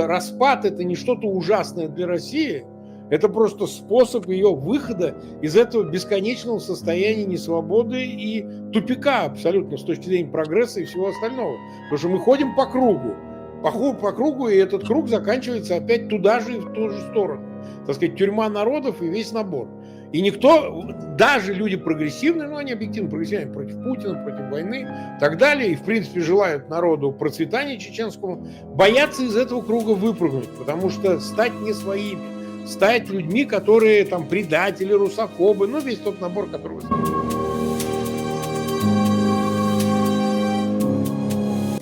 распад – это не что-то ужасное для России, это просто способ ее выхода из этого бесконечного состояния несвободы и тупика абсолютно с точки зрения прогресса и всего остального. Потому что мы ходим по кругу, по кругу, и этот круг заканчивается опять туда же и в ту же сторону. Так сказать, тюрьма народов и весь набор. И никто, даже люди прогрессивные, ну они объективно прогрессивные, против Путина, против войны и так далее, и в принципе желают народу процветания чеченскому, боятся из этого круга выпрыгнуть, потому что стать не своими, стать людьми, которые там предатели, русофобы, ну весь тот набор, который вы знаете.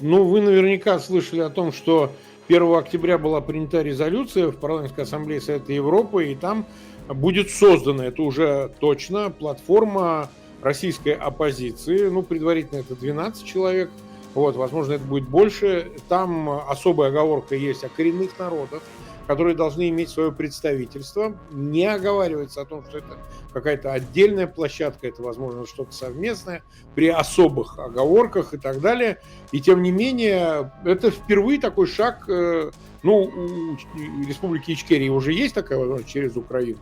Ну, вы наверняка слышали о том, что 1 октября была принята резолюция в Парламентской ассамблее Совета Европы, и там будет создана, это уже точно, платформа российской оппозиции. Ну, предварительно это 12 человек, вот, возможно, это будет больше. Там особая оговорка есть о коренных народах, которые должны иметь свое представительство. Не оговаривается о том, что это какая-то отдельная площадка, это, возможно, что-то совместное, при особых оговорках и так далее. И, тем не менее, это впервые такой шаг, ну, у Республики Ичкерия уже есть такая возможность через Украину.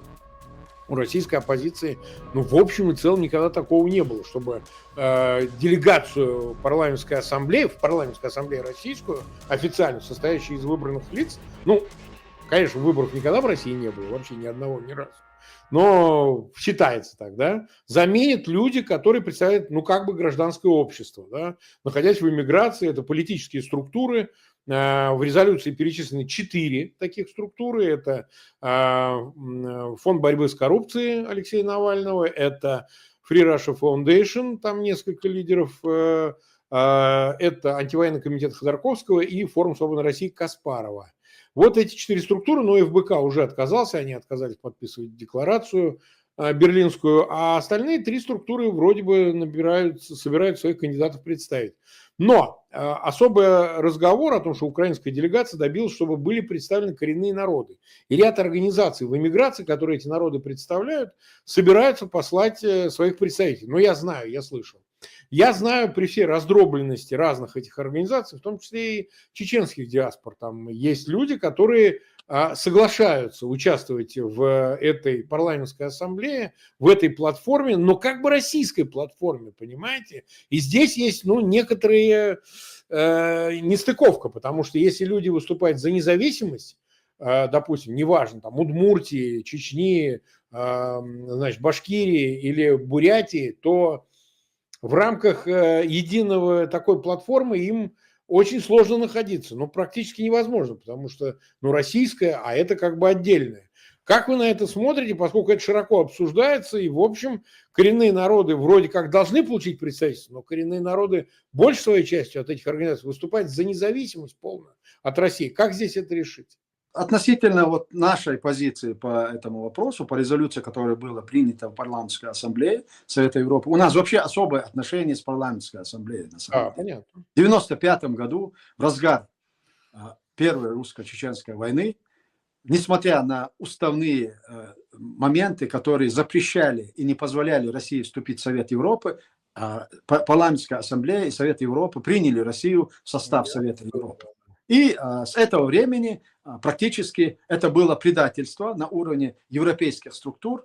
У российской оппозиции, ну, в общем и целом никогда такого не было, чтобы делегацию парламентской ассамблеи, в парламентской ассамблее российскую, официально состоящую из выбранных лиц, ну, конечно, выборов никогда в России не было, вообще ни одного, ни разу. Но считается так, да, заменят люди, которые представляют, ну, как бы гражданское общество, да, находясь в эмиграции, это политические структуры. В резолюции перечислены 4 таких структуры. Это Фонд борьбы с коррупцией Алексея Навального, это Free Russia Foundation, там несколько лидеров, это антивоенный комитет Ходорковского и Форум Свободной России Каспарова. Вот эти 4 структуры, но ФБК уже отказался, они отказались подписывать декларацию берлинскую, а остальные 3 структуры вроде бы собирают своих кандидатов представить. Но особый разговор о том, что украинская делегация добилась, чтобы были представлены коренные народы. И ряд организаций в эмиграции, которые эти народы представляют, собираются послать своих представителей. Но я знаю, я слышал. Я знаю при всей раздробленности разных этих организаций, в том числе и чеченских диаспор, там есть люди, которые соглашаются участвовать в этой парламентской ассамблее, в этой платформе, но как бы российской платформе, понимаете? И здесь есть, ну, некоторые нестыковка, потому что если люди выступают за независимость, допустим, неважно, там, Удмуртии, Чечни, значит, Башкирии или Бурятии, то в рамках единого такой платформы им очень сложно находиться, но практически невозможно, потому что, ну, российская, а это как бы отдельное. Как вы на это смотрите, поскольку это широко обсуждается, и, в общем, коренные народы вроде как должны получить представительство, но коренные народы большей своей частью от этих организаций выступают за независимость полную от России. Как здесь это решить? Относительно вот нашей позиции по этому вопросу, по резолюции, которая была принята в парламентской ассамблее Совета Европы, у нас вообще особое отношение с парламентской ассамблеей. На самом деле. Понятно. В 1995 году, в разгар Первой русско-чеченской войны, несмотря на уставные моменты, которые запрещали и не позволяли России вступить в Совет Европы, парламентская ассамблея и Совет Европы приняли Россию в состав Совета Европы. И с этого времени практически это было предательство на уровне европейских структур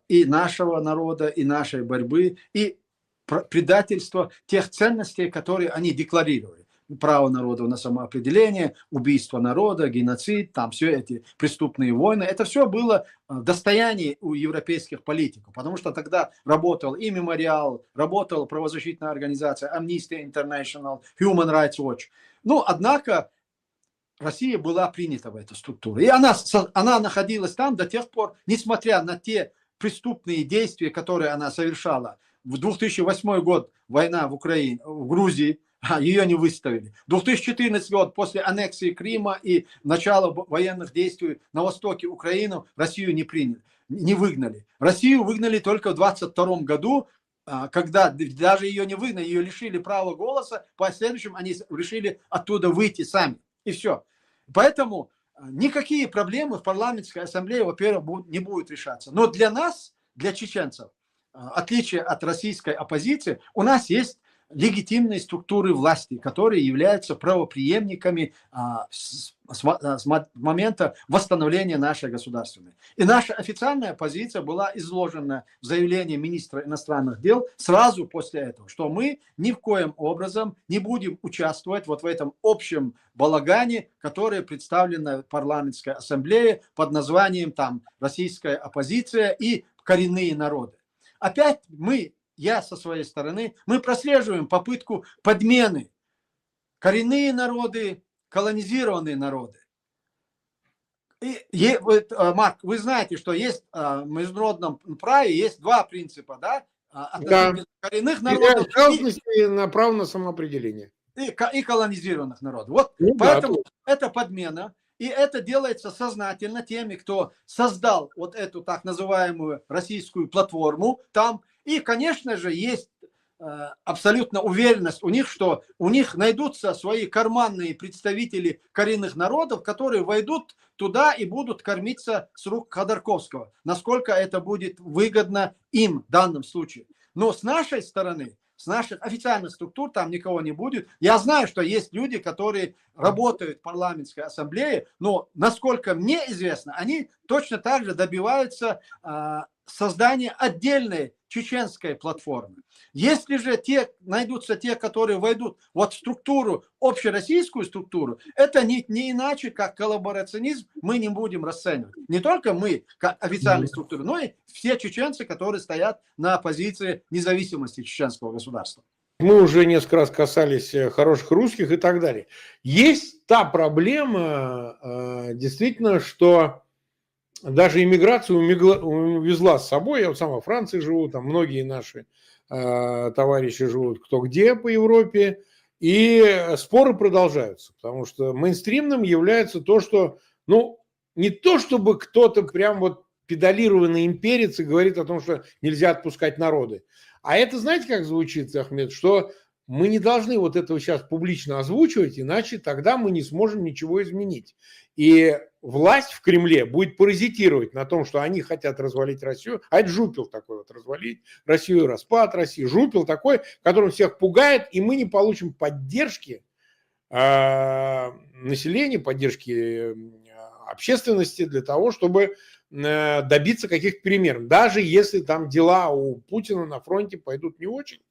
и нашего народа, и нашей борьбы, и предательство тех ценностей, которые они декларировали. Право народа на самоопределение, убийство народа, геноцид, там все эти преступные войны. Это все было достояние у европейских политиков, потому что тогда работал и Мемориал, работала правозащитная организация Amnesty International, Human Rights Watch. Ну, однако, Россия была принята в эту структуру. И она находилась там до тех пор, несмотря на те преступные действия, которые она совершала. В 2008 год война в Украине, в Грузии, ее не выставили. 2014 год после аннексии Крыма и начала военных действий на востоке Украины Россию не приняли, не выгнали. Россию выгнали только в 2022 году, когда даже ее не выгнали, ее лишили права голоса, в последующем они решили оттуда выйти сами. И все. Поэтому никакие проблемы в парламентской ассамблее, во-первых, не будут решаться. Но для нас, для чеченцев, в отличие от российской оппозиции, у нас есть легитимные структуры власти, которые являются правопреемниками с момента восстановления нашей государственной. И наша официальная позиция была изложена в заявлении министра иностранных дел сразу после этого, что мы ни в коем образом не будем участвовать вот в этом общем балагане, который представлен в парламентской ассамблее под названием там «Российская оппозиция» и «Коренные народы». Опять я со своей стороны, мы прослеживаем попытку подмены коренные народы, колонизированные народы. Марк, вы знаете, что есть в международном праве есть два принципа, да? Относительно коренных народов и на право на самоопределение. И колонизированных народов. Вот поэтому это подмена. И это делается сознательно теми, кто создал вот эту так называемую российскую платформу там. И, конечно же, есть абсолютно уверенность у них, что у них найдутся свои карманные представители коренных народов, которые войдут туда и будут кормиться с рук Ходорковского. Насколько это будет выгодно им в данном случае. Но с нашей стороны, с наших официальных структур там никого не будет. Я знаю, что есть люди, которые работают в парламентской ассамблее, но, насколько мне известно, они точно так же добиваются создания отдельной чеченской платформы. Если же найдутся те, которые войдут вот в структуру, общероссийскую структуру, это не иначе, как коллаборационизм, мы не будем расценивать. Не только мы, как официальные структуры, но и все чеченцы, которые стоят на позиции независимости чеченского государства. Мы уже несколько раз касались хороших русских и так далее. Есть та проблема, действительно, что даже иммиграцию увезла с собой. Я вот сам во Франции живу, там многие наши товарищи живут кто где по Европе. И споры продолжаются, потому что мейнстримным является то, что, не то чтобы кто-то прям вот педалированный имперец и говорит о том, что нельзя отпускать народы. А это, знаете, как звучит, Ахмед, что мы не должны вот этого сейчас публично озвучивать, иначе тогда мы не сможем ничего изменить. И власть в Кремле будет паразитировать на том, что они хотят развалить Россию. А это жупел такой вот, развалить Россию, распад России. Жупел такой, который всех пугает, и мы не получим поддержки населения, поддержки общественности для того, чтобы добиться каких-то перемен. Даже если там дела у Путина на фронте пойдут не очень,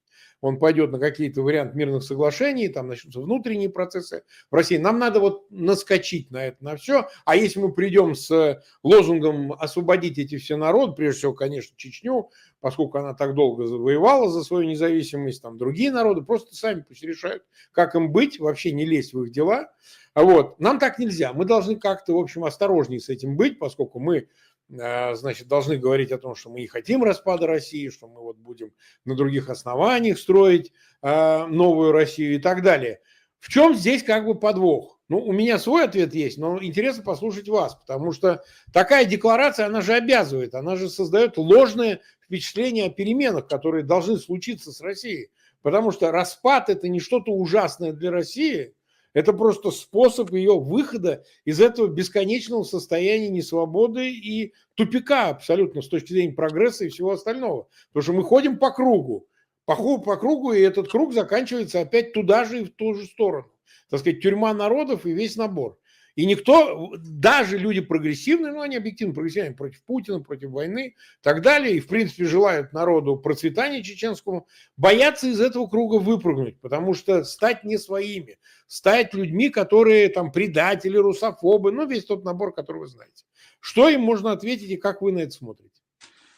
он пойдет на какие-то варианты мирных соглашений, там начнутся внутренние процессы в России. Нам надо вот наскочить на это, на все. А если мы придем с лозунгом освободить эти все народы, прежде всего, конечно, Чечню, поскольку она так долго воевала за свою независимость, там другие народы просто сами пусть решают, как им быть, вообще не лезть в их дела. Вот. Нам так нельзя. Мы должны как-то, в общем, осторожнее с этим быть, поскольку мы должны говорить о том, что мы не хотим распада России, что мы вот будем на других основаниях строить новую Россию и так далее. В чем здесь как бы подвох? У меня свой ответ есть, но интересно послушать вас, потому что такая декларация, она же обязывает, она же создает ложное впечатление о переменах, которые должны случиться с Россией. Потому что распад – это не что-то ужасное для России, это просто способ ее выхода из этого бесконечного состояния несвободы и тупика абсолютно с точки зрения прогресса и всего остального. Потому что мы ходим по кругу, и этот круг заканчивается опять туда же и в ту же сторону. Так сказать, тюрьма народов и весь набор. И никто, даже люди прогрессивные, они объективно прогрессивные, против Путина, против войны и так далее, и в принципе желают народу процветания чеченскому, боятся из этого круга выпрыгнуть, потому что стать не своими, стать людьми, которые там предатели, русофобы, весь тот набор, который вы знаете. Что им можно ответить и как вы на это смотрите?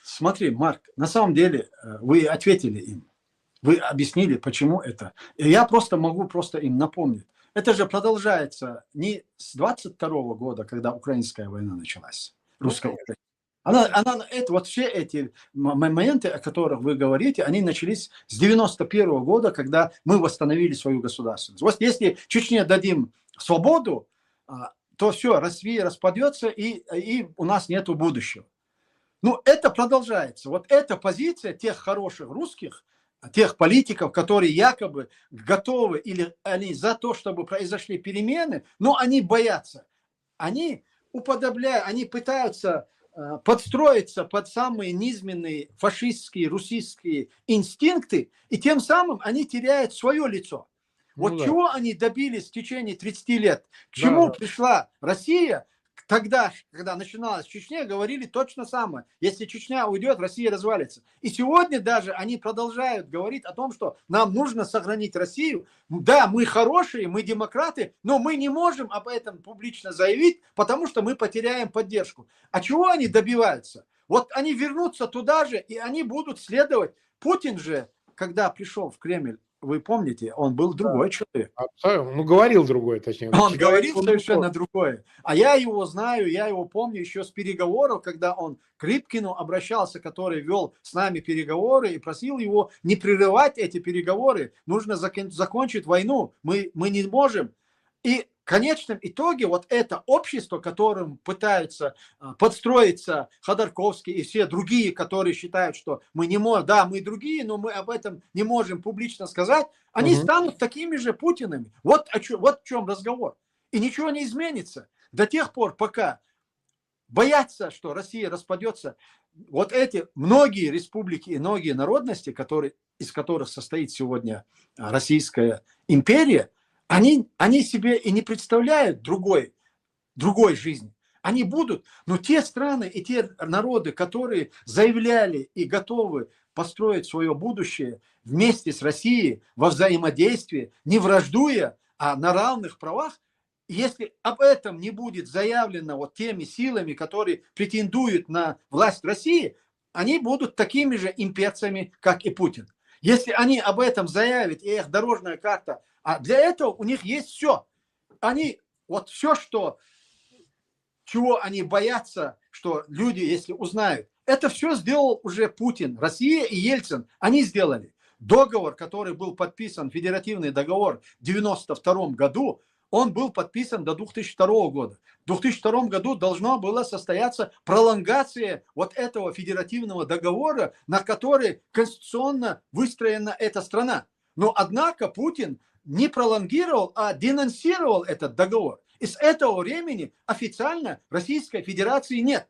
Смотри, Марк, на самом деле вы ответили им, вы объяснили, почему это. И я могу им напомнить. Это же продолжается не с 22 года, когда украинская война началась, русско-украинская. Вот все эти моменты, о которых вы говорите, они начались с 91 года, когда мы восстановили свою государственность. Вот если Чечне дадим свободу, то все, Россия распадется, и у нас нет будущего. Это продолжается. Вот эта позиция тех хороших русских, тех политиков, которые якобы готовы или они за то, чтобы произошли перемены, но они боятся. Они уподобляют, они пытаются подстроиться под самые низменные фашистские, русские инстинкты, и тем самым они теряют свое лицо. Вот да. чего они добились в течение 30 лет, к Да, чему да. пришла Россия, тогда, когда начиналась Чечня, говорили точно самое. Если Чечня уйдет, Россия развалится. И сегодня даже они продолжают говорить о том, что нам нужно сохранить Россию. Да, мы хорошие, мы демократы, но мы не можем об этом публично заявить, потому что мы потеряем поддержку. А чего они добиваются? Вот они вернутся туда же, и они будут следовать. Путин же, когда пришел в Кремль, вы помните, он был другой человек. Абсолютно. Ну, говорил другое, точнее. Он Человек говорит был совершенно другой. другое. А я его знаю, я его помню еще с переговоров, когда он к Рыбкину обращался, который вел с нами переговоры и просил его не прерывать эти переговоры. Нужно закончить войну. Мы не можем. И в конечном итоге вот это общество, которым пытаются подстроиться Ходорковский и все другие, которые считают, что мы не можем, да, мы другие, но мы об этом не можем публично сказать, они станут такими же Путинами. Вот в чем разговор. И ничего не изменится до тех пор, пока боятся, что Россия распадется. Вот эти многие республики и многие народности, из которых состоит сегодня Российская империя, они себе и не представляют другой жизни. Они будут, но те страны и те народы, которые заявляли и готовы построить свое будущее вместе с Россией во взаимодействии, не враждуя, а на равных правах, если об этом не будет заявлено вот теми силами, которые претендуют на власть России, они будут такими же имперцами, как и Путин. Если они об этом заявят, и их дорожная карта, а для этого у них есть все. Они, вот все, чего они боятся, что люди, если узнают, это все сделал уже Путин, Россия и Ельцин. Они сделали. Договор, который был подписан, федеративный договор в 1992 году, он был подписан до 2002 года. В 2002 году должна была состояться пролонгация вот этого федеративного договора, на который конституционно выстроена эта страна. Но однако Путин не пролонгировал, а денонсировал этот договор. И с этого времени официально Российской Федерации нет.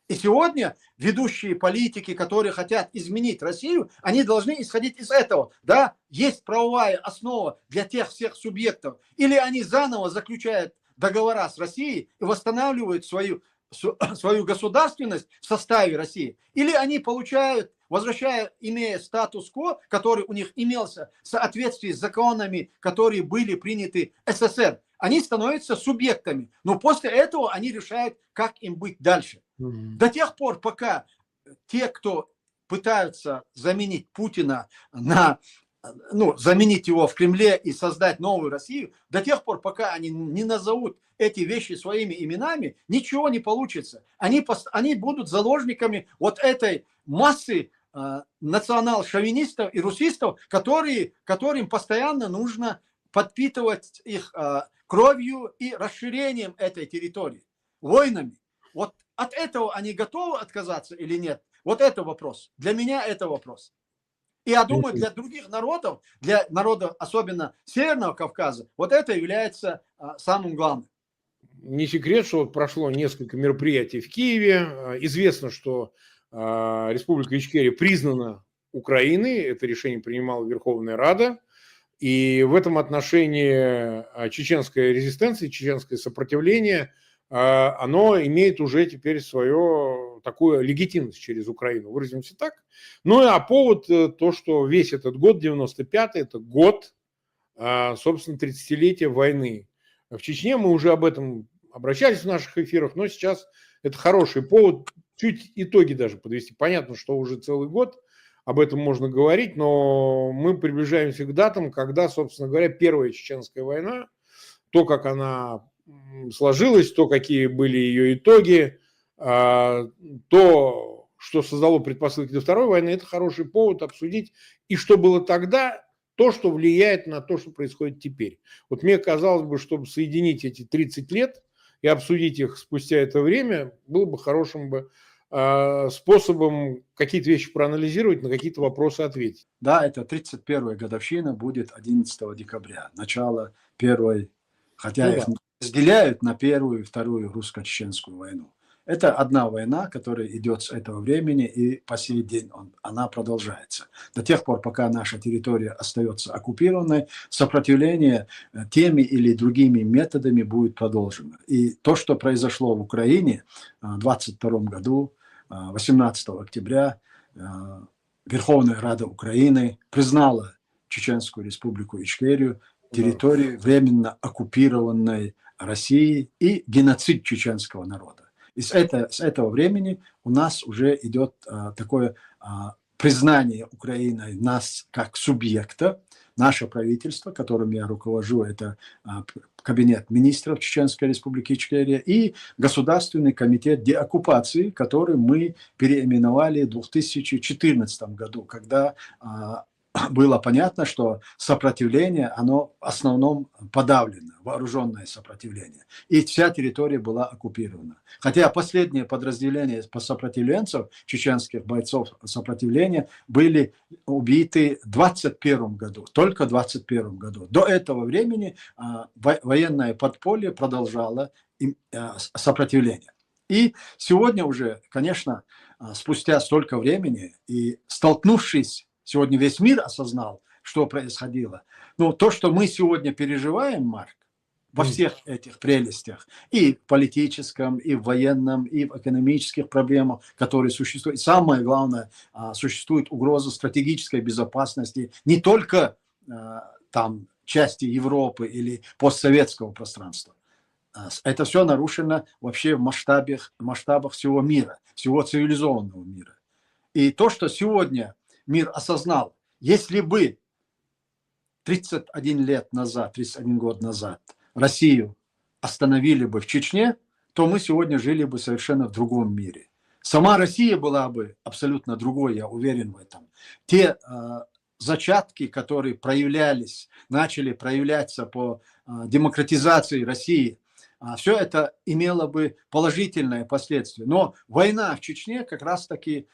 И сегодня ведущие политики, которые хотят изменить Россию, они должны исходить из этого. Да, есть правовая основа для тех всех субъектов. Или они заново заключают договора с Россией и восстанавливают свою государственность в составе России. Или они получают, имея статус-кво, который у них имелся в соответствии с законами, которые были приняты СССР, они становятся субъектами. Но после этого они решают, как им быть дальше. До тех пор, пока те, кто пытаются заменить Путина заменить его в Кремле и создать новую Россию, до тех пор, пока они не назовут эти вещи своими именами, ничего не получится. Они будут заложниками вот этой массы национал-шовинистов и русистов, которым постоянно нужно подпитывать их кровью и расширением этой территории, войнами. Вот от этого они готовы отказаться или нет? Вот это вопрос. Для меня это вопрос. И я думаю, для других народов, для народов, особенно Северного Кавказа, вот это является самым главным. Не секрет, что вот прошло несколько мероприятий в Киеве. Известно, что Республика Ичкерия признана Украиной. Это решение принимала Верховная Рада. И в этом отношении чеченская резистенция, чеченское сопротивление, оно имеет уже теперь свою такую легитимность через Украину, выразимся так. Ну, а повод то, что весь этот год, 95-й, это год, собственно, 30-летия войны. В Чечне мы уже об этом обращались в наших эфирах, но сейчас это хороший повод чуть итоги даже подвести. Понятно, что уже целый год об этом можно говорить, но мы приближаемся к датам, когда, собственно говоря, Первая Чеченская война, то, как она сложилась, то, какие были ее итоги, то, что создало предпосылки для Второй войны, это хороший повод обсудить и что было тогда, то, что влияет на то, что происходит теперь. Вот мне казалось бы, чтобы соединить эти 30 лет и обсудить их спустя это время, было бы хорошим способом какие-то вещи проанализировать, на какие-то вопросы ответить. Да, это 31-я годовщина будет 11 декабря, начало первой, хотя их разделяют на Первую и Вторую русско-чеченскую войну. Это одна война, которая идет с этого времени, и по сей день она продолжается. До тех пор, пока наша территория остается оккупированной, сопротивление теми или другими методами будет продолжено. И то, что произошло в Украине в 2022 году, 18 октября, Верховная Рада Украины признала Чеченскую Республику Ичкерию территорией временно оккупированной Россией и геноцид чеченского народа. И с этого времени у нас уже идет такое признание Украиной нас как субъекта. Наше правительство, которым я руковожу, это кабинет министров Чеченской Республики Ичкерия и Государственный комитет деоккупации, который мы переименовали в 2014 году, когда было понятно, что сопротивление, оно в основном подавлено, вооруженное сопротивление. И вся территория была оккупирована. Хотя последние подразделения сопротивленцев, чеченских бойцов сопротивления, были убиты в 2021 году, только в 2021 году. До этого времени военное подполье продолжало сопротивление. И сегодня уже, конечно, спустя столько времени и столкнувшись, сегодня весь мир осознал, что происходило. Но то, что мы сегодня переживаем, Марк, во всех этих прелестях, и в политическом, и в военном, и в экономических проблемах, которые существуют. Самое главное, существует угроза стратегической безопасности не только там части Европы или постсоветского пространства. Это все нарушено вообще в масштабах всего мира, всего цивилизованного мира. И то, что сегодня мир осознал, если бы 31 год назад Россию остановили бы в Чечне, то мы сегодня жили бы совершенно в другом мире. Сама Россия была бы абсолютно другой, я уверен в этом. Те зачатки, которые начали проявляться по демократизации России, все это имело бы положительное последствие. Но война в Чечне как раз-таки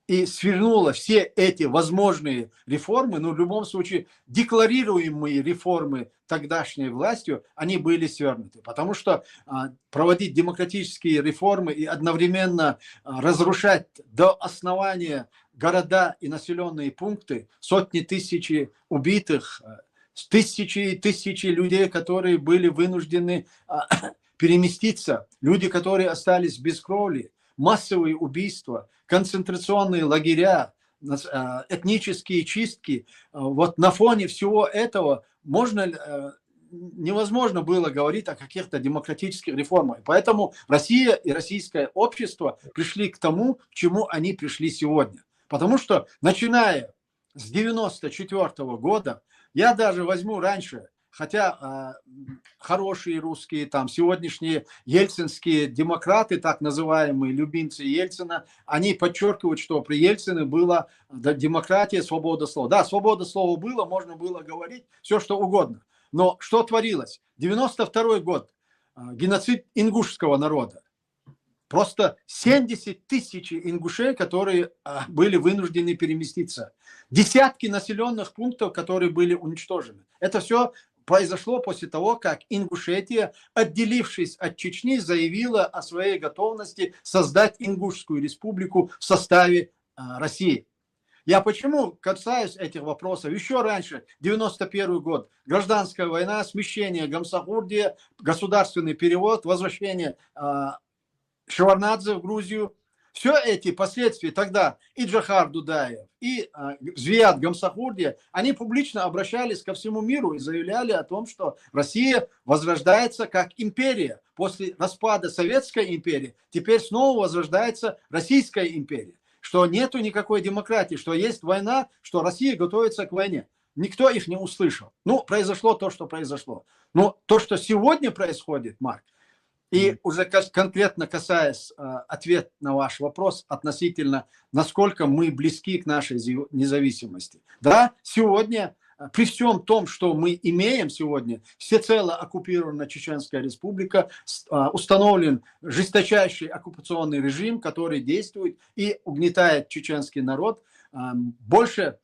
и свернула все эти возможные реформы, но в любом случае декларируемые реформы тогдашней властью, они были свернуты. Потому что проводить демократические реформы и одновременно разрушать до основания города и населенные пункты, сотни тысяч убитых, тысячи и тысячи людей, которые были вынуждены переместиться, люди, которые остались без крови, массовые убийства, концентрационные лагеря, этнические чистки. Вот на фоне всего этого невозможно было говорить о каких-то демократических реформах. Поэтому Россия и российское общество пришли к тому, к чему они пришли сегодня. Потому что, начиная с 1994 года, я даже возьму раньше, хотя хорошие русские, там сегодняшние ельцинские демократы, так называемые любимцы Ельцина, они подчеркивают, что при Ельцине была демократия, свобода слова. Да, свобода слова было, можно было говорить все, что угодно. Но что творилось? 92 год, геноцид ингушского народа. Просто 70 тысяч ингушей, которые были вынуждены переместиться. Десятки населенных пунктов, которые были уничтожены. Это все произошло после того, как Ингушетия, отделившись от Чечни, заявила о своей готовности создать Ингушскую республику в составе России. Я почему касаюсь этих вопросов? Еще раньше, 91 год, гражданская война, смещение Гамсахурдия, государственный перевод, возвращение Шеварднадзе в Грузию. Все эти последствия тогда и Джохар Дудаев, и Звият Гамсахурдия, они публично обращались ко всему миру и заявляли о том, что Россия возрождается как империя. После распада Советской империи теперь снова возрождается Российская империя. Что нету никакой демократии, что есть война, что Россия готовится к войне. Никто их не услышал. Ну, произошло то, что произошло. Но то, что сегодня происходит, Марк, и уже конкретно касаясь ответ на ваш вопрос относительно, насколько мы близки к нашей независимости. Да, сегодня, при всем том, что мы имеем сегодня, всецело оккупирована Чеченская республика, установлен жесточайший оккупационный режим, который действует и угнетает чеченский народ. Больше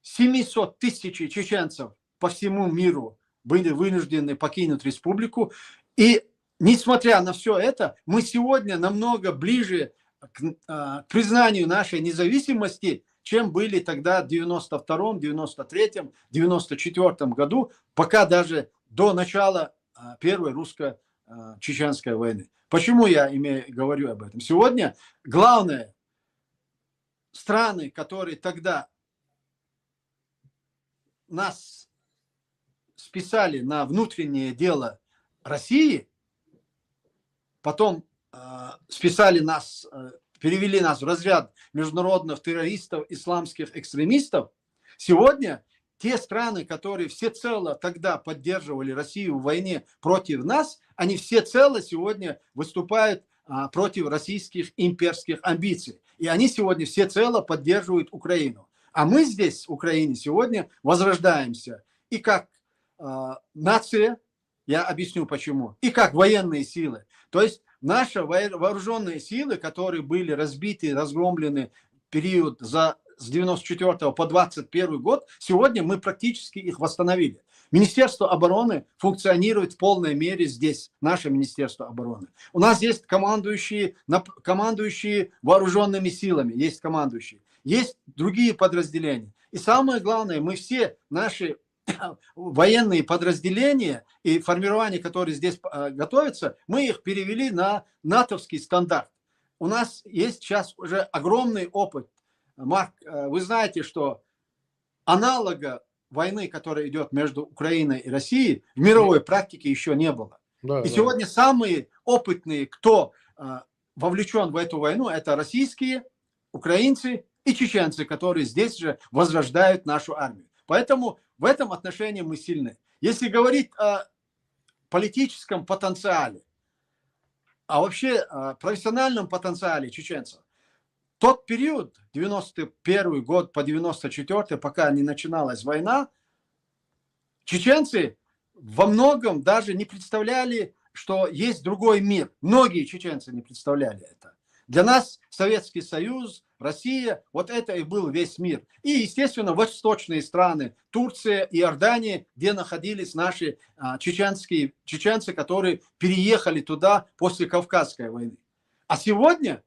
700 тысяч чеченцев по всему миру были вынуждены покинуть республику. И несмотря на все это, мы сегодня намного ближе к признанию нашей независимости, чем были тогда в 92-м, 93-м, 94-м году, пока даже до начала Первой русско-чеченской войны. Почему я говорю об этом? Сегодня главное, страны, которые тогда нас списали на внутреннее дело России, потом списали нас, перевели нас в разряд международных террористов, исламских экстремистов. Сегодня те страны, которые всецело тогда поддерживали Россию в войне против нас, они всецело сегодня выступают против российских имперских амбиций. И они сегодня всецело поддерживают Украину. А мы здесь, в Украине, сегодня возрождаемся и как нация, я объясню почему, и как военные силы. То есть наши вооруженные силы, которые были разбиты, разгромлены в период с 94 по 21 год, сегодня мы практически их восстановили. Министерство обороны функционирует в полной мере здесь, наше Министерство обороны. У нас есть командующие вооруженными силами, есть командующие, есть другие подразделения. И самое главное, мы все наши военные подразделения и формирования, которые здесь готовятся, мы их перевели на натовский стандарт. У нас есть сейчас уже огромный опыт. Марк, вы знаете, что аналога войны, которая идет между Украиной и Россией, в мировой практике еще не было. И сегодня самые опытные, кто вовлечен в эту войну, это российские, украинцы и чеченцы, которые здесь же возрождают нашу армию. Поэтому в этом отношении мы сильны. Если говорить о политическом потенциале, а вообще профессиональном потенциале чеченцев, тот период, 91 год по 94, пока не начиналась война, чеченцы во многом даже не представляли, что есть другой мир. Многие чеченцы не представляли это. Для нас Советский Союз, Россия, вот это и был весь мир. И, естественно, восточные страны, Турция и Иордания, где находились наши чеченцы, которые переехали туда после Кавказской войны. А сегодня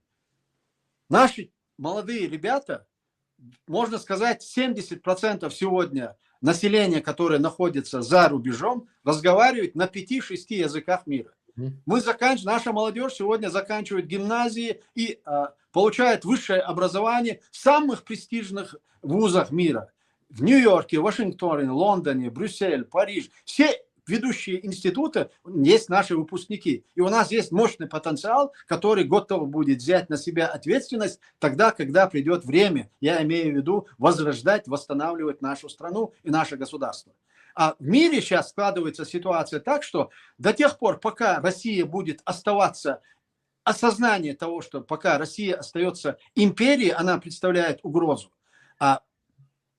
наши молодые ребята, можно сказать, 70% сегодня населения, которое находится за рубежом, разговаривает на 5-6 языках мира. Наша молодежь сегодня заканчивает гимназии и получает высшее образование в самых престижных вузах мира. В Нью-Йорке, Вашингтоне, Лондоне, Брюссель, Париж. Все ведущие институты есть наши выпускники. И у нас есть мощный потенциал, который готов будет взять на себя ответственность тогда, когда придет время, я имею в виду, возрождать, восстанавливать нашу страну и наше государство. А в мире сейчас складывается ситуация так, что до тех пор, пока Россия будет оставаться, осознание того, что пока Россия остается империей, она представляет угрозу. А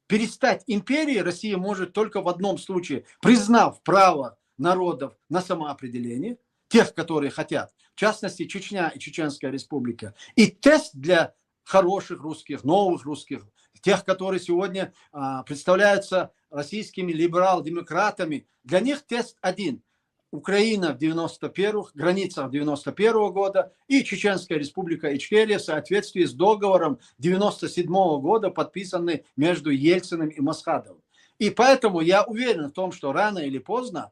перестать империей Россия может только в одном случае, признав право народов на самоопределение, тех, которые хотят, в частности Чечня и Чеченская республика. И тест для хороших русских, новых русских, тех, которые сегодня представляются российскими либерал-демократами, для них тест один. Украина в 91-х, границах 91-го года и Чеченская республика Ичкерия в соответствии с договором 97-го года, подписанный между Ельциным и Масхадовым. И поэтому я уверен в том, что рано или поздно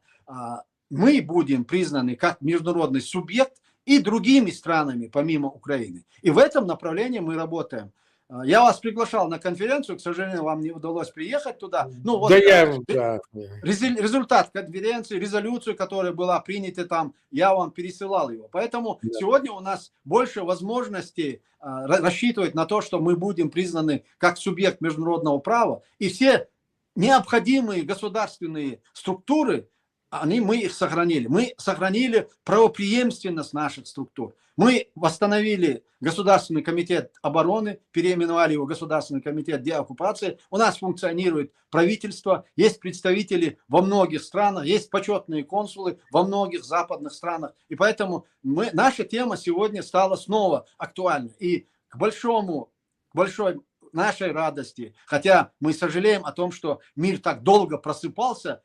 мы будем признаны как международный субъект и другими странами, помимо Украины. И в этом направлении мы работаем. Я вас приглашал на конференцию, к сожалению, вам не удалось приехать туда. Ну, вот, результат конференции, резолюцию, которая была принята там, я вам пересылал его. Поэтому сегодня у нас больше возможностей рассчитывать на то, что мы будем признаны как субъект международного права. И все необходимые государственные структуры, мы их сохранили. Мы сохранили правопреемственность наших структур. Мы восстановили Государственный комитет обороны, переименовали его Государственный комитет деоккупации. У нас функционирует правительство, есть представители во многих странах, есть почетные консулы во многих западных странах. И поэтому наша тема сегодня стала снова актуальной. И к большой нашей радости, хотя мы сожалеем о том, что мир так долго просыпался,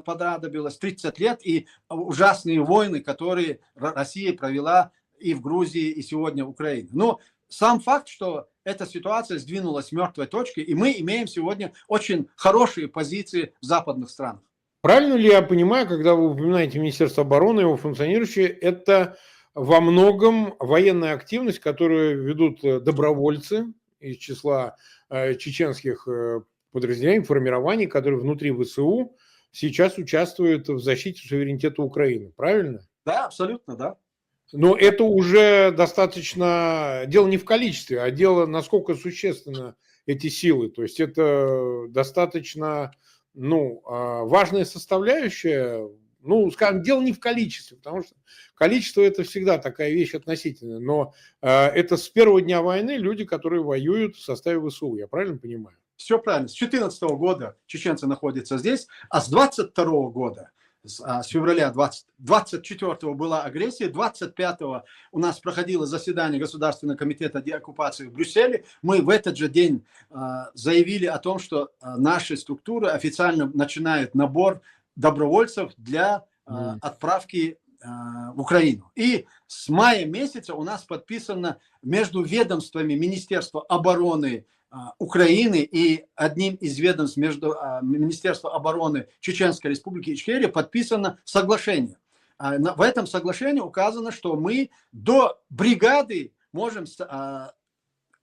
понадобилось 30 лет и ужасные войны, которые Россия провела и в Грузии, и сегодня в Украине. Но сам факт, что эта ситуация сдвинулась с мертвой точки, и мы имеем сегодня очень хорошие позиции в западных странах. Правильно ли я понимаю, когда вы упоминаете Министерство обороны, его функционирующее, это во многом военная активность, которую ведут добровольцы из числа чеченских подразделений, формирований, которые внутри ВСУ сейчас участвуют в защите суверенитета Украины, правильно? Да, абсолютно, да. Но это уже достаточно, дело не в количестве, а дело, насколько существенно эти силы. То есть это достаточно, важная составляющая. Скажем, дело не в количестве, потому что количество – это всегда такая вещь относительная. Но это с первого дня войны люди, которые воюют в составе ВСУ. Я правильно понимаю? Все правильно. С 2014 года чеченцы находятся здесь, а с 22 года, с февраля 24 была агрессия, 25 у нас проходило заседание Государственного комитета деоккупации в Брюсселе. Мы в этот же день заявили о том, что наши структуры официально начинают набор добровольцев для отправки в Украину. И с мая месяца у нас подписано между ведомствами Министерства обороны Украины и одним из ведомств между Министерством обороны Чеченской Республики Ичкерия подписано соглашение. В этом соглашении указано, что мы до бригады можем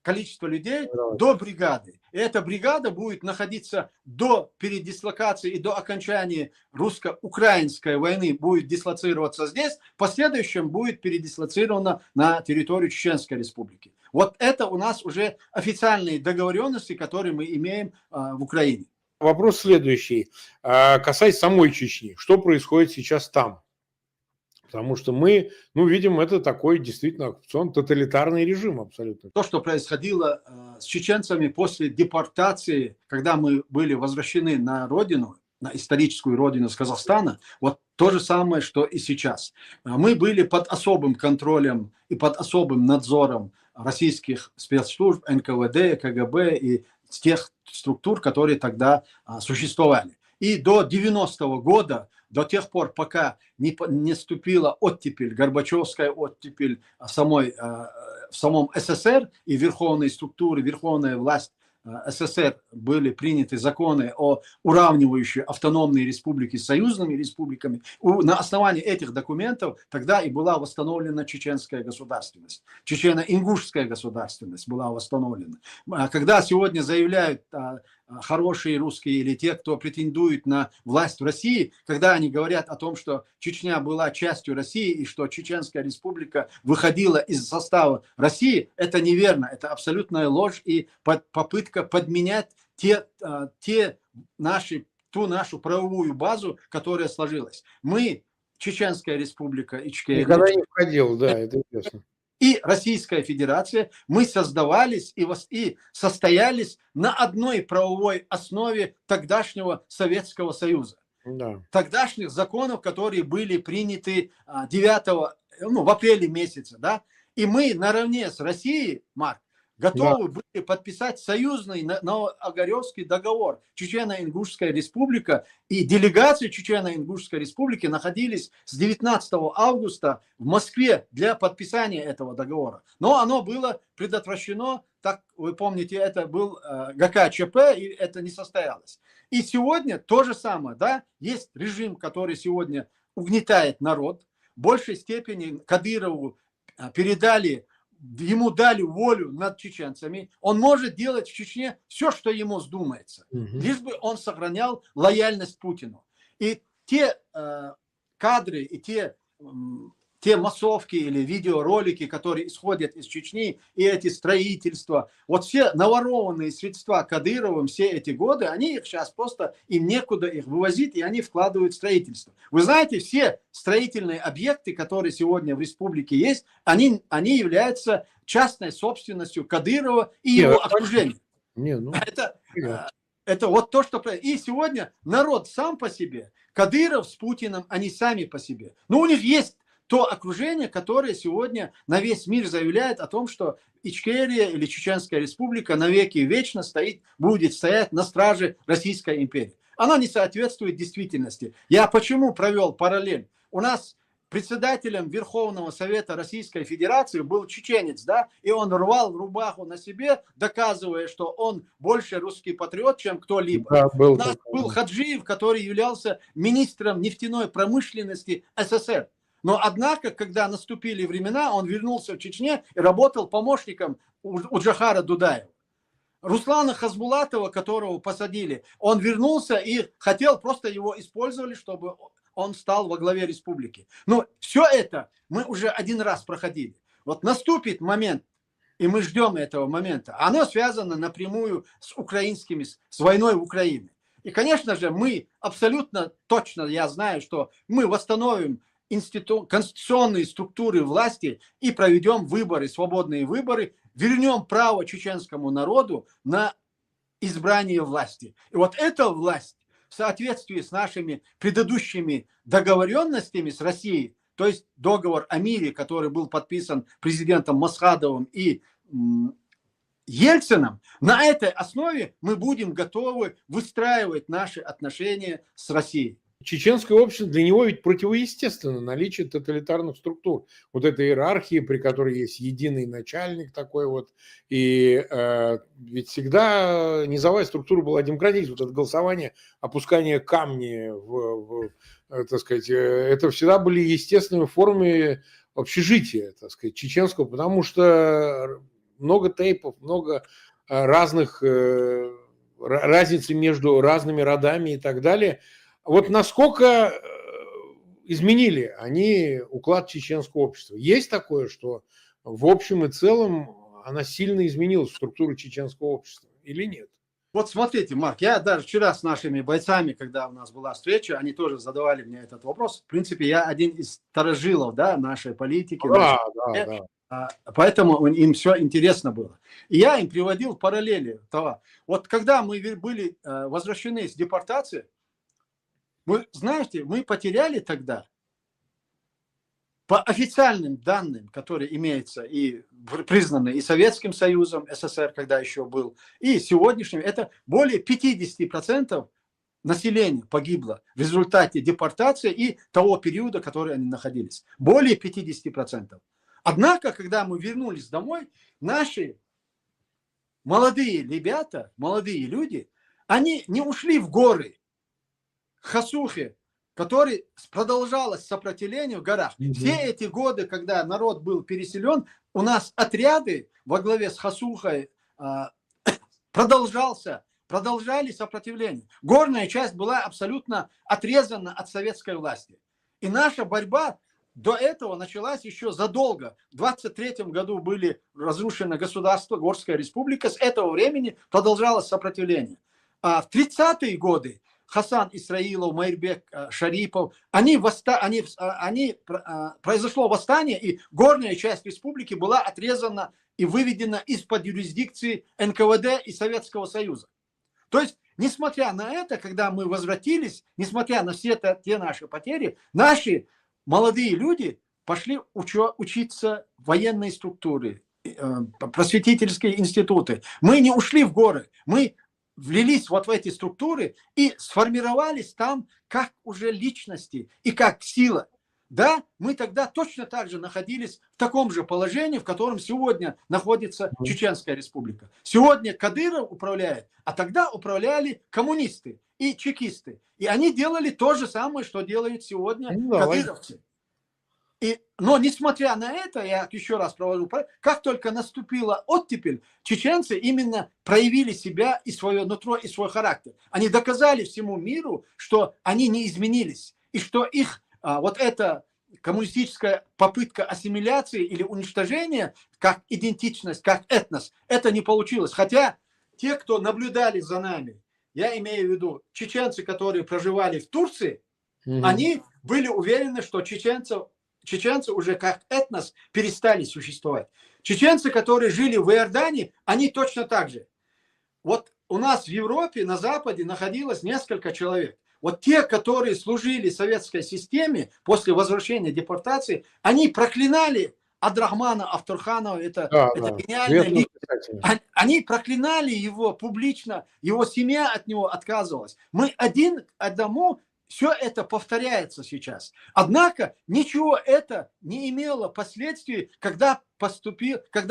количество людей до бригады. И эта бригада будет находиться до передислокации и до окончания русско-украинской войны, будет дислоцироваться здесь, в последующем будет передислоцирована на территорию Чеченской Республики. Вот это у нас уже официальные договоренности, которые мы имеем в Украине. Вопрос следующий. Касаясь самой Чечни. Что происходит сейчас там? Потому что мы, видим, это такой действительно оккупационный тоталитарный режим абсолютно. То, что происходило с чеченцами после депортации, когда мы были возвращены на родину, на историческую родину с Казахстана, вот то же самое, что и сейчас. Мы были под особым контролем и под особым надзором российских спецслужб, НКВД, КГБ и тех структур, которые тогда существовали. И до 90-го года, до тех пор, пока не наступила оттепель, Горбачевская оттепель в самом СССР и верховные структуры, верховная власть СССР были приняты законы о уравнивающей автономные республики с союзными республиками. На основании этих документов тогда и была восстановлена чеченская государственность. Чечено-ингушская государственность была восстановлена. Когда сегодня заявляют хорошие русские или те, кто претендует на власть в России, когда они говорят о том, что Чечня была частью России и что Чеченская республика выходила из состава России, это неверно, это абсолютная ложь и попытка подменять ту нашу правовую базу, которая сложилась. Мы, Чеченская республика Ичкерия, никогда не входил, да, это ясно. И Российская Федерация, мы создавались и состоялись на одной правовой основе тогдашнего Советского Союза. Да. Тогдашних законов, которые были приняты 9, в апреле месяце. Да? И мы наравне с Россией, Марк, готовы были подписать союзный Новоогаревский договор. Чечено-Ингушская республика и делегации Чечено-Ингушской республики находились с 19 августа в Москве для подписания этого договора. Но оно было предотвращено, так вы помните, это был ГКЧП, и это не состоялось. И сегодня то же самое, да, есть режим, который сегодня угнетает народ. В большей степени Кадырову ему дали волю над чеченцами. Он может делать в Чечне все, что ему вздумается, лишь бы он сохранял лояльность Путину. И те кадры, и те массовки или видеоролики, которые исходят из Чечни, и эти строительства, вот все наворованные средства Кадыровым все эти годы, они их сейчас просто, им некуда их вывозить, и они вкладывают в строительство. Вы знаете, все строительные объекты, которые сегодня в республике есть, они являются частной собственностью Кадырова и его окружения. Это вот то, что... И сегодня народ сам по себе, Кадыров с Путиным, они сами по себе. Но у них есть то окружение, которое сегодня на весь мир заявляет о том, что Ичкерия или Чеченская республика навеки вечно будет стоять на страже Российской империи. оно не соответствует действительности. Я почему провел параллель? У нас председателем Верховного Совета Российской Федерации был чеченец, да, и он рвал рубаху на себе, доказывая, что он больше русский патриот, чем кто-либо. Да, У нас был Хаджиев, который являлся министром нефтяной промышленности СССР. Но однако, когда наступили времена, он вернулся в Чечне и работал помощником у Джохара Дудаева. Руслана Хасбулатова, которого посадили, он вернулся и хотел, просто его использовали, чтобы он стал во главе республики. Но все это мы уже один раз проходили. Вот наступит момент, и мы ждем этого момента. Оно связано напрямую с украинскими, с войной в Украине. И, конечно же, мы абсолютно точно, я знаю, что мы восстановим конституционные структуры власти и проведем выборы, свободные выборы, вернем право чеченскому народу на избрание власти. И вот эта власть в соответствии с нашими предыдущими договоренностями с Россией, то есть договор о мире, который был подписан президентом Масхадовым и Ельцином, на этой основе мы будем готовы выстраивать наши отношения с Россией. Чеченское общество, для него ведь противоестественно наличие тоталитарных структур. Вот этой иерархии, при которой есть единый начальник такой вот. И ведь всегда низовая структура была демократической. Вот это голосование, опускание камня, так сказать, это всегда были естественными формами общежития, так сказать, чеченского, потому что много тейпов, много разных разницы между разными родами и так далее. Вот насколько изменили они уклад чеченского общества? Есть такое, что в общем и целом она сильно изменилась, структура чеченского общества, или нет? Вот смотрите, Марк, я даже вчера с нашими бойцами, когда у нас была встреча, они тоже задавали мне этот вопрос. В принципе, я один из старожилов, да, нашей политики. Да. Поэтому им все интересно было. И я им приводил параллели того. Вот когда мы были возвращены с депортации, вы знаете, мы потеряли тогда, по официальным данным, которые имеются и признаны и Советским Союзом, СССР, когда еще был, и сегодняшним, это более 50% населения погибло в результате депортации и того периода, который они находились. Более 50%. Однако, когда мы вернулись домой, наши молодые ребята, молодые люди, они не ушли в горы, Хасухи, который продолжалось сопротивление в горах. Все эти годы, когда народ был переселен, у нас отряды во главе с Хасухой продолжали сопротивление. Горная часть была абсолютно отрезана от советской власти. И наша борьба до этого началась еще задолго. В 1923 году были разрушены государство, Горская республика. С этого времени продолжалось сопротивление. А в 30-е годы Хасан Исраилов, Майрбек Шарипов, произошло восстание, и горная часть республики была отрезана и выведена из-под юрисдикции НКВД и Советского Союза. То есть, несмотря на это, когда мы возвратились, несмотря на все те наши потери, наши молодые люди пошли учиться в военные структуры, просветительские институты. Мы не ушли в горы, мы влились вот в эти структуры и сформировались там как уже личности и как сила. Да, мы тогда точно так же находились в таком же положении, в котором сегодня находится Чеченская республика. Сегодня Кадыров управляет, а тогда управляли коммунисты и чекисты. И они делали то же самое, что делают сегодня кадыровцы. Но несмотря на это, я еще раз провожу, как только наступила оттепель, чеченцы именно проявили себя и свое нутро, и свой характер. Они доказали всему миру, что они не изменились, и что их вот эта коммунистическая попытка ассимиляции или уничтожения, как идентичность, как этнос, это не получилось. Хотя те, кто наблюдали за нами, я имею в виду чеченцы, которые проживали в Турции, они были уверены, что чеченцы уже как этнос перестали существовать. Чеченцы, которые жили в Иордании, они точно так же. Вот у нас в Европе, на Западе находилось несколько человек. Вот те, которые служили советской системе после возвращения депортации, они проклинали Абдрахмана Автурханова, это гениальный лидер. кстати. Они проклинали его публично, его семья от него отказывалась. Мы один к одному, все это повторяется сейчас. Однако ничего это не имело последствий, когда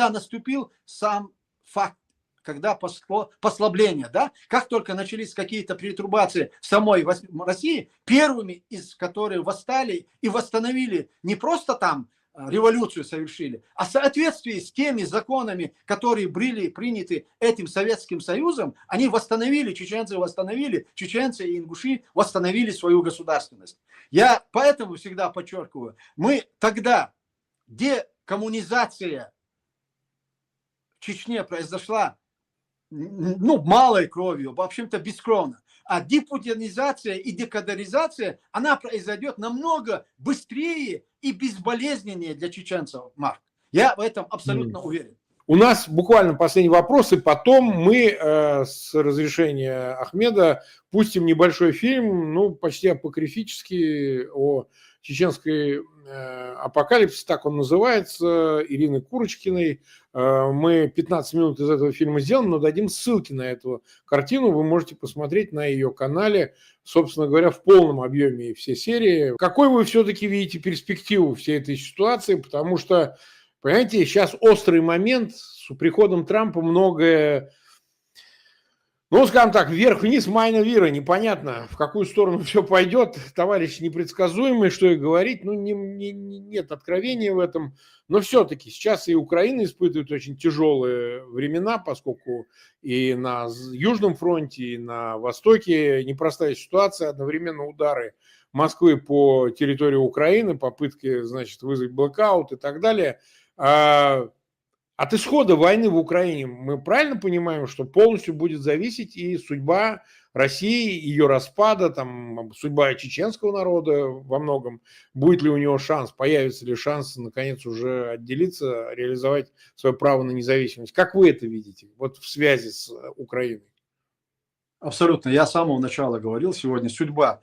наступил сам факт, когда послабление, да, как только начались какие-то перетрубации в самой России, первыми из которых восстали и восстановили не просто там революцию совершили, а в соответствии с теми законами, которые были приняты этим Советским Союзом, они чеченцы и ингуши восстановили свою государственность. Я поэтому всегда подчеркиваю, мы тогда, декоммунизация в Чечне произошла, малой кровью, в общем-то бескровно. А депутинизация и декадеризация, она произойдет намного быстрее и безболезненнее для чеченцев, Марк. Я в этом абсолютно уверен. У нас буквально последний вопрос, и потом мы с разрешения Ахмеда пустим небольшой фильм, почти апокрифический, о чеченской апокалипсисе, так он называется, Ирины Курочкиной. Мы 15 минут из этого фильма сделаем, но дадим ссылки на эту картину. Вы можете посмотреть на ее канале, собственно говоря, в полном объеме все серии. Какой вы все-таки видите перспективу всей этой ситуации? Потому что, понимаете, сейчас острый момент, с приходом Трампа многое, скажем так, вверх-вниз, майна-вира, непонятно, в какую сторону все пойдет. Товарищ непредсказуемый, что и говорить, нет откровения в этом. Но все-таки сейчас и Украина испытывает очень тяжелые времена, поскольку и на Южном фронте, и на Востоке непростая ситуация, одновременно удары Москвы по территории Украины, попытки, вызвать блэкаут и так далее. От исхода войны в Украине мы правильно понимаем, что полностью будет зависеть и судьба России, ее распада, судьба чеченского народа во многом. Будет ли у него шанс, появится ли шанс наконец уже отделиться, реализовать свое право на независимость? Как вы это видите в связи с Украиной? Абсолютно. Я с самого начала говорил, сегодня судьба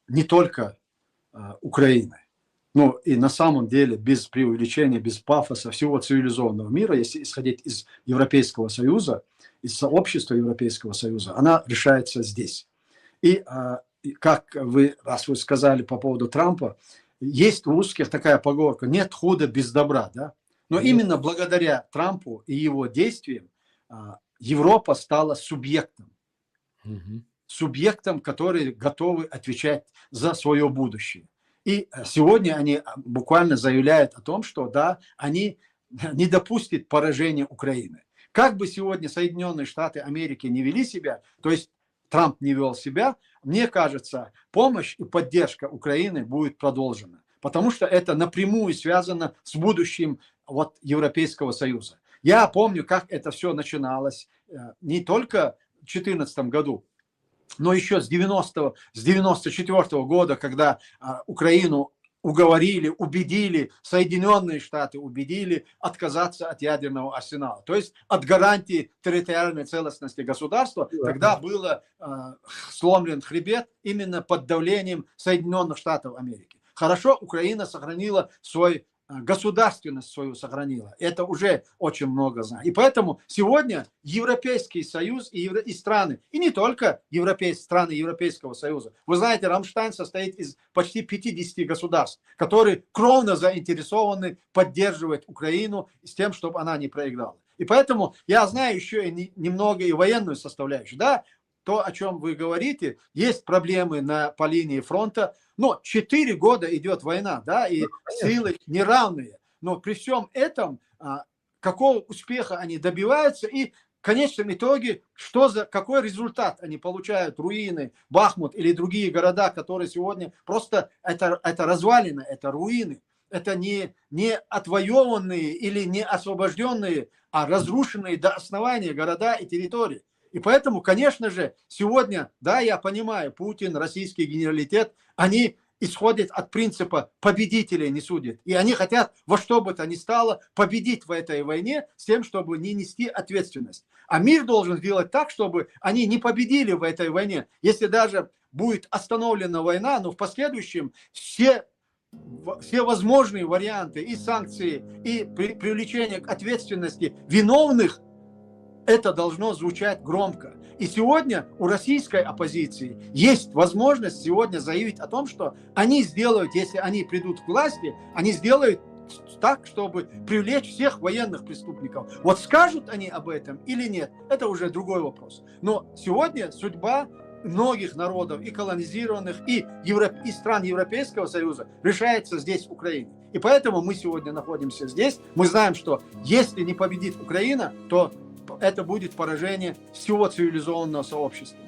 не только Украины, но и на самом деле без преувеличения, без пафоса всего цивилизованного мира, если исходить из Европейского Союза, из сообщества Европейского Союза, она решается здесь. И раз вы сказали по поводу Трампа, есть у русских такая поговорка: нет худа без добра, да? Но именно благодаря Трампу и его действиям Европа стала субъектом. Субъектом, которые готовы отвечать за свое будущее. И сегодня они буквально заявляют о том, что да, они не допустят поражения Украины. Как бы сегодня Соединенные Штаты Америки не вели себя, то есть Трамп не вел себя, мне кажется, помощь и поддержка Украины будет продолжена. Потому что это напрямую связано с будущим Европейского Союза. Я помню, как это все начиналось не только в 2014 году, но еще с 1994 года, когда Украину убедили, Соединенные Штаты убедили отказаться от ядерного арсенала. То есть от гарантии территориальной целостности государства. Тогда был сломлен хребет именно под давлением Соединенных Штатов Америки. Хорошо, Украина сохранила государственность свою сохранила. Это уже очень много знает. И поэтому сегодня Европейский Союз и страны, и не только страны Европейского Союза. Вы знаете, Рамштайн состоит из почти 50 государств, которые кровно заинтересованы поддерживать Украину с тем, чтобы она не проиграла. И поэтому я знаю еще и немного и военную составляющую. Да, то, о чем вы говорите, есть проблемы по линии фронта, но 4 года идет война, да, и силы неравные. Но при всем этом, какого успеха они добиваются, и в конечном итоге, какой результат они получают, руины, Бахмут или другие города, которые сегодня просто, это развалины, это руины. Это не отвоеванные или не освобожденные, а разрушенные до основания города и территории. И поэтому, конечно же, сегодня, да, я понимаю, Путин, российский генералитет, они исходят от принципа победителей не судят. И они хотят во что бы то ни стало победить в этой войне с тем, чтобы не нести ответственность. А мир должен сделать так, чтобы они не победили в этой войне. Если даже будет остановлена война, но в последующем все все возможные варианты и санкции, и привлечение к ответственности виновных, это должно звучать громко. И сегодня у российской оппозиции есть возможность сегодня заявить о том, что они сделают, если они придут к власти, они сделают так, чтобы привлечь всех военных преступников. Вот скажут они об этом или нет, это уже другой вопрос. Но сегодня судьба многих народов, и колонизированных, и стран Европейского Союза решается здесь, в Украине. И поэтому мы сегодня находимся здесь. Мы знаем, что если не победит Украина, то это будет поражение всего цивилизованного сообщества.